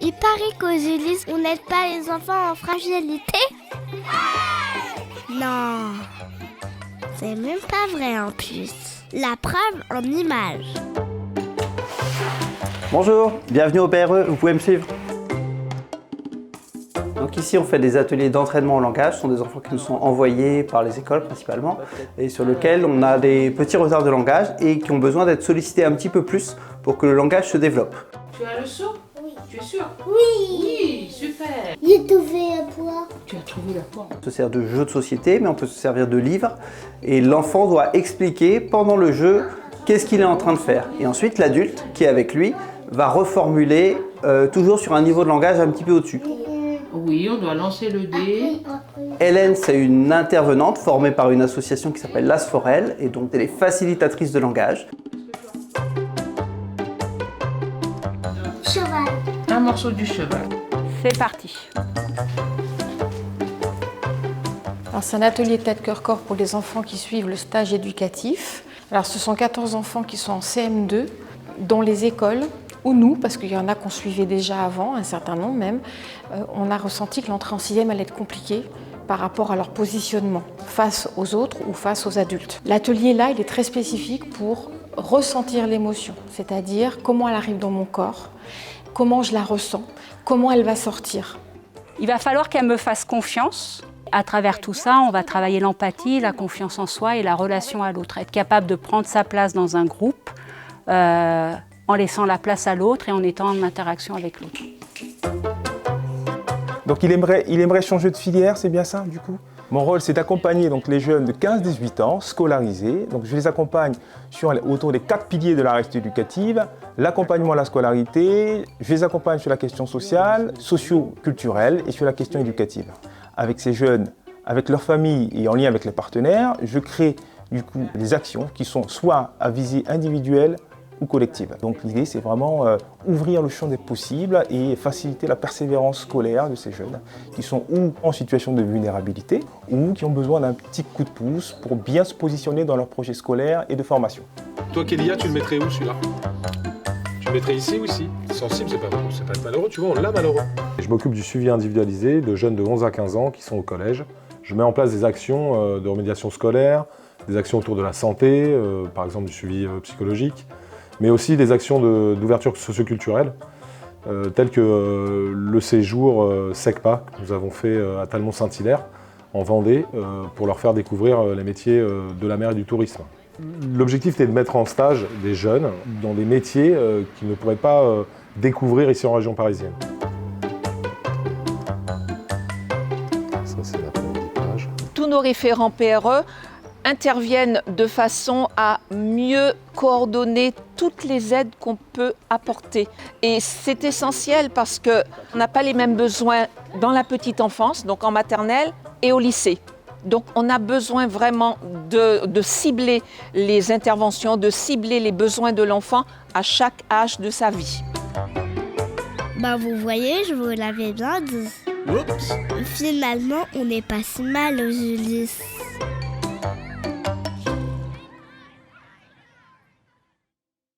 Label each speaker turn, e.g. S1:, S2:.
S1: Il paraît qu'aux Ulysses, on n'aide pas les enfants en fragilité. Non, c'est même pas vrai en plus. La preuve en image.
S2: Bonjour, bienvenue au PRE, vous pouvez me suivre. Donc ici on fait des ateliers d'entraînement au langage, ce sont des enfants qui nous sont envoyés par les écoles principalement et sur lesquels on a des petits retards de langage et qui ont besoin d'être sollicités un petit peu plus pour que le langage se développe.
S3: Tu as le seau?
S1: Oui.
S3: Tu es sûr?
S1: Oui.
S3: Oui, super.
S1: J'ai trouvé la poire.
S3: Tu as trouvé la poire.
S2: On se sert de jeux de société mais on peut se servir de livres et l'enfant doit expliquer pendant le jeu qu'est-ce qu'il est en train de faire. Et ensuite l'adulte qui est avec lui va reformuler toujours sur un niveau de langage un petit peu au-dessus.
S3: Oui, on doit lancer le dé.
S2: Hélène, c'est une intervenante formée par une association qui s'appelle l'Asforel et donc elle est facilitatrice de langage.
S1: Cheval.
S3: Un morceau du cheval.
S4: C'est parti.
S5: Alors, c'est un atelier tête-cœur-corps pour les enfants qui suivent le stage éducatif. Alors, ce sont 14 enfants qui sont en CM2 dans les écoles ou nous, parce qu'il y en a qu'on suivait déjà avant, un certain nombre même, on a ressenti que l'entrée en 6e allait être compliquée par rapport à leur positionnement face aux autres ou face aux adultes. L'atelier là, il est très spécifique pour ressentir l'émotion, c'est-à-dire comment elle arrive dans mon corps, comment je la ressens, comment elle va sortir.
S4: Il va falloir qu'elle me fasse confiance. À travers tout ça, on va travailler l'empathie, la confiance en soi et la relation à l'autre. Être capable de prendre sa place dans un groupe en laissant la place à l'autre et en étant en interaction avec l'autre.
S6: Donc il aimerait changer de filière, c'est bien ça du coup? Mon rôle c'est d'accompagner donc, les jeunes de 15-18 ans scolarisés. Donc, je les accompagne autour des 4 piliers de la réussite éducative, l'accompagnement à la scolarité, je les accompagne sur la question sociale, socio-culturelle et sur la question éducative. Avec ces jeunes, avec leur famille et en lien avec les partenaires, je crée du coup des actions qui sont soit à visée individuelle ou collective. Donc l'idée c'est vraiment ouvrir le champ des possibles et faciliter la persévérance scolaire de ces jeunes qui sont ou en situation de vulnérabilité ou qui ont besoin d'un petit coup de pouce pour bien se positionner dans leur projet scolaire et de formation.
S7: Toi Kélia, tu le mettrais où celui-là? Tu le mettrais ici ou ici? Sensible, c'est pas malheureux, tu vois, on l'a malheureux.
S8: Je m'occupe du suivi individualisé de jeunes de 11 à 15 ans qui sont au collège. Je mets en place des actions de remédiation scolaire, des actions autour de la santé, par exemple du suivi psychologique, mais aussi des actions d'ouverture socioculturelle, telles que le séjour SECPA que nous avons fait à Talmont-Saint-Hilaire, en Vendée, pour leur faire découvrir les métiers de la mer et du tourisme. L'objectif était de mettre en stage des jeunes dans des métiers qu'ils ne pourraient pas découvrir ici en région parisienne. Ça, c'est la première page.
S9: Tous nos référents PRE interviennent de façon à mieux coordonner toutes les aides qu'on peut apporter. Et c'est essentiel parce qu'on n'a pas les mêmes besoins dans la petite enfance, donc en maternelle, et au lycée. Donc on a besoin vraiment de cibler les interventions, de cibler les besoins de l'enfant à chaque âge de sa vie.
S1: Vous voyez, je vous l'avais bien dit.
S7: Oups.
S1: Finalement, on n'est pas si mal aux Ulysses.